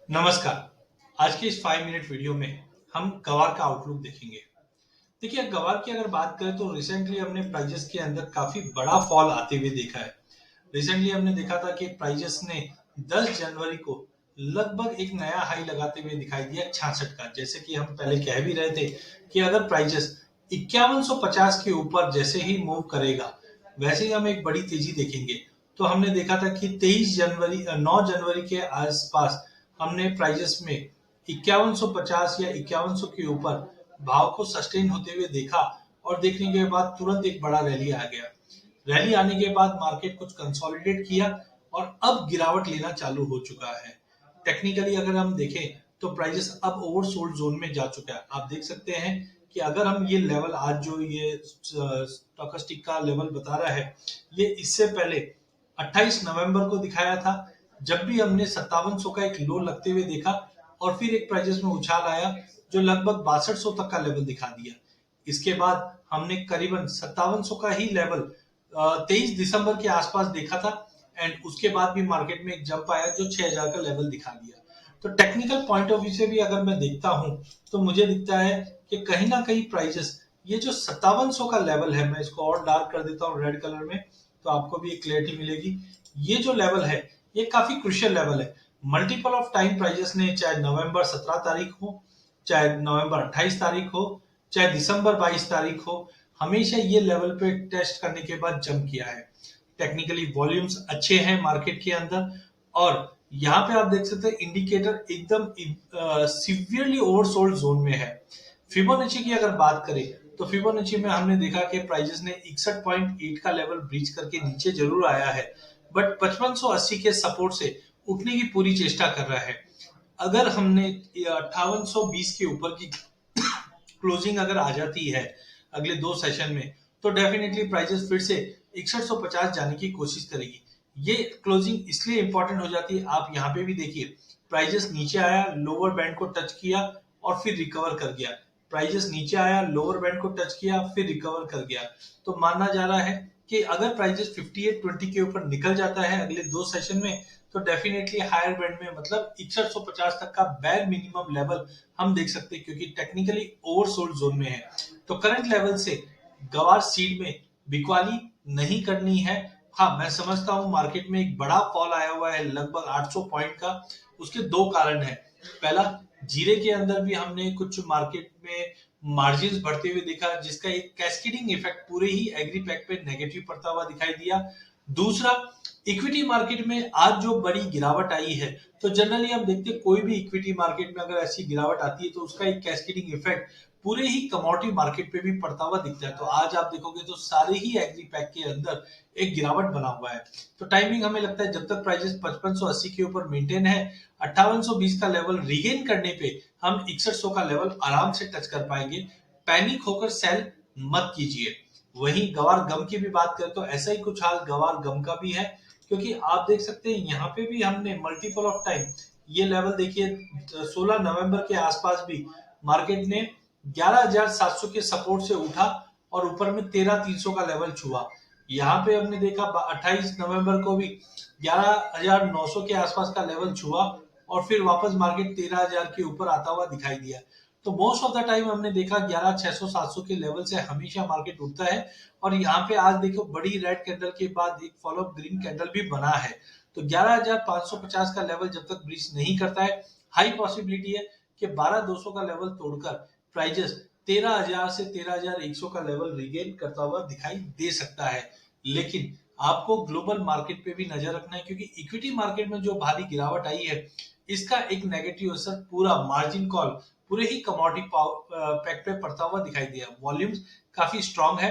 नमस्कार। आज की इस 5 मिनट वीडियो में हम गवार का आउटलुक देखेंगे। देखिए, गवार की अगर बात करें तो रिसेंटली हमने प्राइजेस के अंदर काफी बड़ा फॉल आते हुए देखा है। रिसेंटली हमने देखा था कि प्राइजेस ने 10 जनवरी को लगभग एक नया हाई लगाते हुए दिखाई दिया 66 का। जैसे कि हम पहले कह भी रहे थे कि अगर प्राइजेस 5150 के ऊपर जैसे ही मूव करेगा, वैसे ही हम एक बड़ी तेजी देखेंगे। तो हमने देखा था कि 9 जनवरी के आसपास हमने प्राइजेस में 5150 या 5100 के ऊपर भाव को सस्टेन होते हुए देखा और देखने के बाद तुरंत एक बड़ा रैली आ गया। रैली आने के बाद मार्केट कुछ कंसोलिडेट किया और अब गिरावट लेना चालू हो चुका है। टेक्निकली अगर हम देखें तो प्राइजेस अब ओवरसोल्ड जोन में जा चुका है। आप देख सकते हैं कि अगर हम ये लेवल आज जो ये स्टॉकेस्टिक का लेवल बता रहा है, ये इससे पहले 28 नवंबर को दिखाया था, जब भी हमने 5700 का एक लो लगते हुए देखा और फिर एक प्राइजेस में उछाल आया जो लगभग 6200 तक का लेवल दिखा दिया। इसके बाद हमने करीबन 5700 का ही लेवल 23 दिसंबर के आसपास देखा था एंड उसके बाद भी मार्केट में एक जंप आया जो 6000 का लेवल दिखा दिया। तो टेक्निकल पॉइंट ऑफ व्यू से भी अगर मैं देखता हूं तो मुझे दिखता है कि कहीं ना कहीं प्राइजेस ये जो 5700 का लेवल है, मैं इसको और डार्क कर देता हूँ रेड कलर में तो आपको भी एक क्लियरिटी मिलेगी। ये जो लेवल है ये काफी क्रुशियल लेवल है। मल्टीपल ऑफ टाइम प्राइजेस ने चाहे नवंबर 17 तारीख हो, चाहे नवंबर 28 तारीख हो, चाहे दिसंबर 22 तारीख हो, हमेशा ये लेवल पे टेस्ट करने के बाद जंप किया है। टेक्निकली वॉल्यूम्स अच्छे हैं मार्केट के अंदर और यहाँ पे आप देख सकते हैं इंडिकेटर एकदम सिवियरली ओवरसोल्ड जोन में है। फिबोनाची की अगर बात करें तो फिबोनाची में हमने देखा कि प्राइजेस ने 61.8 का लेवल ब्रीच करके नीचे जरूर आया है, बट 5580 के सपोर्ट से उठने की पूरी चेष्टा कर रहा है। अगर हमने 5820 के ऊपर की क्लोजिंग अगर आ जाती है अगले 2 सेशन में तो डेफिनेटली प्राइजेस फिर से 6150 जाने की कोशिश करेगी। ये क्लोजिंग इसलिए इंपॉर्टेंट हो जाती है, आप यहाँ पे भी देखिए प्राइजेस नीचे आया, लोअर बैंड को टच किया और फिर रिकवर कर गया। प्राइजेस नीचे आया, लोअर बैंड को टच किया, फिर रिकवर कर गया। तो माना जा रहा है कि अगर प्राइजेस 5820 के ऊपर निकल जाता है अगले 2 सेशन में तो डेफिनेटली हायर बैंड में मतलब 6150 तक का बैर मिनिमम लेवल हम देख सकते हैं, क्योंकि टेक्निकली ओवरसोल्ड जोन में है। तो करंट लेवल से गवार सीड में बिकवाली नहीं करनी है। हाँ, मैं समझता हूं मार्केट में एक बड़ा फॉल आया हुआ है लगभग 800 पॉइंट का। उसके दो कारण है। पहला, जीरे के अंदर भी हमने कुछ मार्केट में मार्जिन बढ़ते हुए देखा जिसका एक कैस्केडिंग इफेक्ट पूरे ही एग्री पैक पे नेगेटिव पड़ता हुआ दिखाई दिया। दूसरा, इक्विटी मार्केट में आज जो बड़ी गिरावट आई है तो जनरली हम देखते हैं कोई भी इक्विटी मार्केट में अगर ऐसी गिरावट आती है तो उसका एक कैस्केडिंग इफेक्ट पूरे ही कमोडिटी मार्केट पे भी पड़ता हुआ दिखता है। तो आज आप देखोगे तो सारे ही एग्री पैक के अंदर एक गिरावट बना हुआ है। तो टाइमिंग हमें लगता है जब तक प्राइसेस 5580 के ऊपर मेंटेन है, 5820 का लेवल रिगेन करने पे हम 6100 का लेवल आराम से टच कर पाएंगे। पैनिक होकर सेल मत कीजिए। वहीं गवार गम की भी बात करें तो ऐसा ही कुछ हाल गवार गम का भी है, क्योंकि आप देख सकते हैं यहाँ पे भी हमने मल्टीपल ऑफ टाइम ये लेवल देखिए 16 नवंबर के आसपास भी मार्केट ने 11700 के सपोर्ट से उठा और ऊपर में 13300 का लेवल छुआ। यहाँ पे हमने देखा 28 नवंबर को भी 11900 के आसपास का लेवल छुआ और फिर वापस मार्केट 13000 के ऊपर आता हुआ दिखाई दिया। तो मोस्ट ऑफ द टाइम हमने देखा 11600 700 के लेवल से हमेशा मार्केट उठता है और यहाँ पे आज देखो बड़ी रेड कैंडल के बाद एक फॉलो अप ग्रीन कैंडल भी बना है। तो 11550 का लेवल जब तक ब्रीच नहीं करता है, हाई पॉसिबिलिटी है कि 12200 का लेवल तोड़कर प्राइजेस 13000 से 13100 का लेवल रिगेन करता हुआ दिखाई दे सकता है। लेकिन आपको ग्लोबल मार्केट पे भी नजर रखना है, क्योंकि इक्विटी मार्केट में जो भारी गिरावट आई है इसका एक नेगेटिव असर पूरा मार्जिन कॉल पूरे ही कमोडिटी पैक पे पड़ता हुआ दिखाई दिया। वॉल्यूम्स काफी स्ट्रांग है।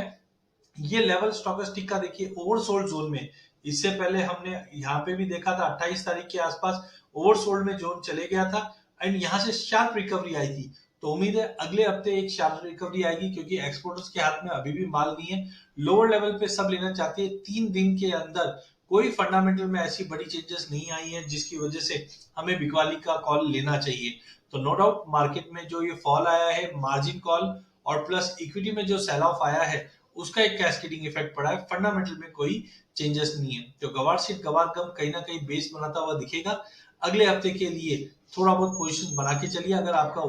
ये लेवल स्टॉकेस्टिक का देखिए ओवरसोल्ड जोन में, इससे पहले हमने यहाँ पे भी देखा था 28 तारीख के आसपास ओवरसोल्ड में जोन चले गया था एंड यहाँ से शार्प रिकवरी आई थी। तो उम्मीद है अगले हफ्ते एक शार्प रिकवरी आएगी, क्योंकि एक्सपोर्टर्स के हाथ में अभी भी माल नहीं है। लोअर लेवल पे सब लेना चाहते हैं। 3 दिन के अंदर कोई फंडामेंटल में ऐसी बड़ी चेंजेस नहीं आई है जिसकी वजह से हमें बिकवाली का कॉल लेना चाहिए। तो नो डाउट मार्केट में जो ये फॉल आया है मार्जिन कॉल और प्लस इक्विटी में जो सेल ऑफ आया है उसका एक कैस्केडिंग इफेक्ट पड़ा है। फंडामेंटल में कोई चेंजेस नहीं है। तो गवार सीट गवार गम कहीं ना कहीं बेस बनाता हुआ दिखेगा। अगले हफ्ते के लिए थोड़ा बहुत पोजीशन बना के चलिए। अगर आपका